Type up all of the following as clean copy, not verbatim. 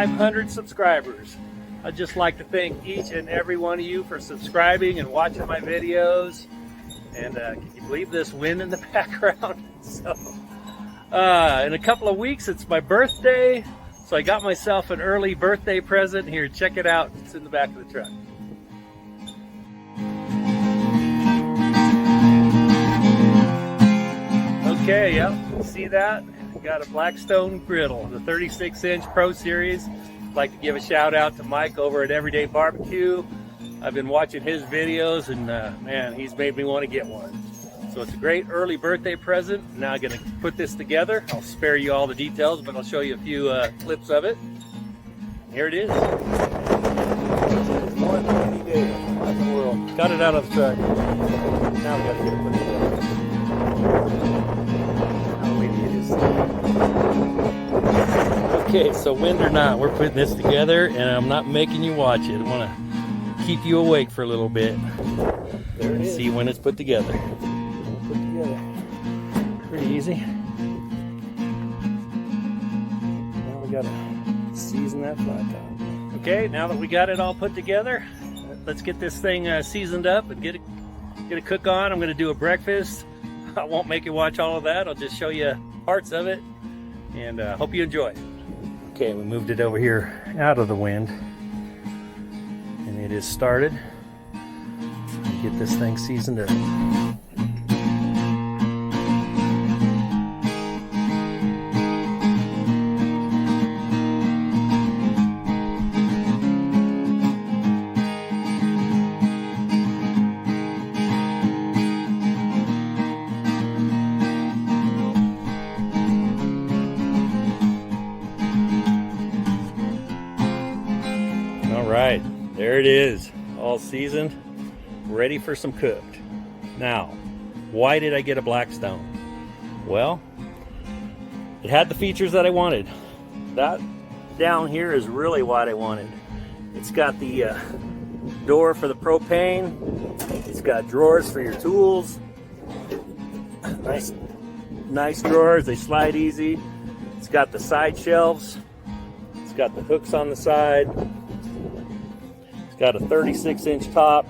500 subscribers. I'd just like to thank each and every one of you for subscribing and watching my videos. And can you believe this wind in the background? So, in a couple of weeks, it's my birthday. So I got myself an early birthday present. Here, check it out. It's in the back of the truck. Okay, yep, see that? Got a Blackstone Griddle, the 36-inch Pro Series. I'd like to give a shout out to Mike over at Everyday Barbecue. I've been watching his videos and man, he's made me want to get one. So it's a great early birthday present. Now I'm gonna put this together. I'll spare you all the details, but I'll show you a few clips of it. Here it is. One rainy day in the world. Got it out of the truck. Now we gotta get it put together. Okay, so wind or not, we're putting this together and I'm not making you watch it. I want to keep you awake for a little bit. There it is. See when it's put together. Put together. Pretty easy. Now we gotta season that flat top. Okay, now that we got it all put together, let's get this thing seasoned up and get a cook on. I'm gonna do a breakfast. I won't make you watch all of that. I'll just show you parts of it and hope you enjoy it. Okay, we moved it over here out of the wind and it is started. Get this thing seasoned up. Right, there it is, all seasoned, ready for some cooked. Now, why did I get a Blackstone? Well, it had the features that I wanted. That down here is really what I wanted. It's got the door for the propane. It's got drawers for your tools. Nice drawers, they slide easy. It's got the side shelves. It's got the hooks on the side. Got a 36-inch top.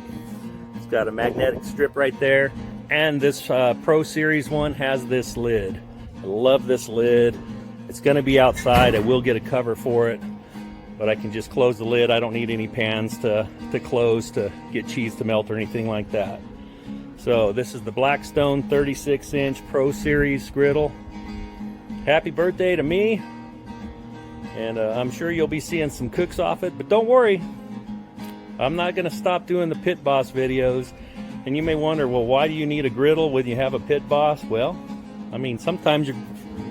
It's got a magnetic strip right there. And this Pro Series one has this lid. I love this lid. It's gonna be outside. I will get a cover for it, but I can just close the lid. I don't need any pans to close to get cheese to melt or anything like that. So this is the Blackstone 36-inch Pro Series griddle. Happy birthday to me. And I'm sure you'll be seeing some cooks off it, but don't worry. I'm not going to stop doing the Pit Boss videos. And you may wonder, well, why do you need a griddle when you have a Pit Boss? Well, I mean, sometimes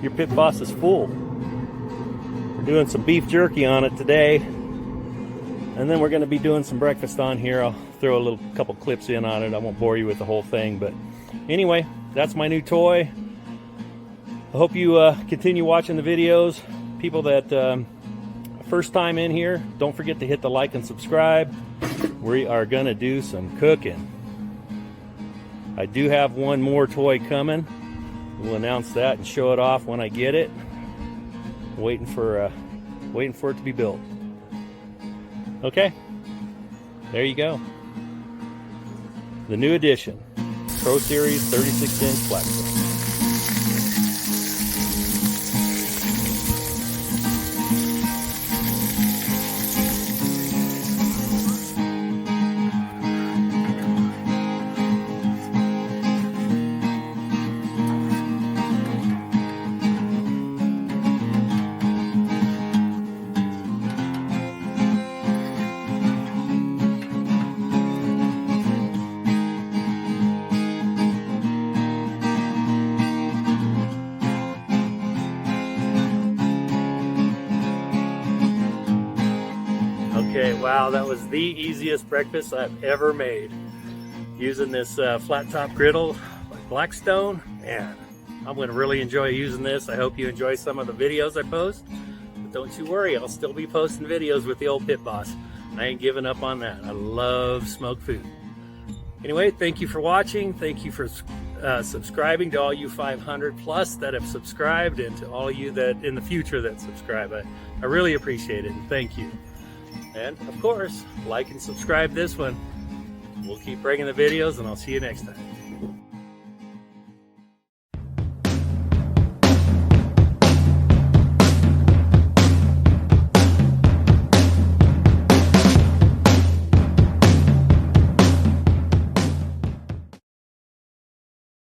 your Pit Boss is full. We're doing some beef jerky on it today. And then we're going to be doing some breakfast on here. I'll throw a couple clips in on it. I won't bore you with the whole thing. But anyway, that's my new toy. I hope you continue watching the videos. People that first time in here, don't forget to hit the like and subscribe. We are gonna do some cooking. I do have one more toy coming. We'll announce that and show it off when I get it. Waiting for it to be built. Okay, there you go. The new edition, Pro Series 36-inch Blackstone. Okay, wow, that was the easiest breakfast I've ever made. Using this flat top griddle by Blackstone. Man, I'm gonna really enjoy using this. I hope you enjoy some of the videos I post. But don't you worry, I'll still be posting videos with the old Pit Boss. I ain't giving up on that. I love smoked food. Anyway, thank you for watching. Thank you for subscribing, to all you 500 plus that have subscribed, and to all of you that in the future that subscribe. I really appreciate it, and thank you. And of course, like and subscribe this one. We'll keep bringing the videos, and I'll see you next time.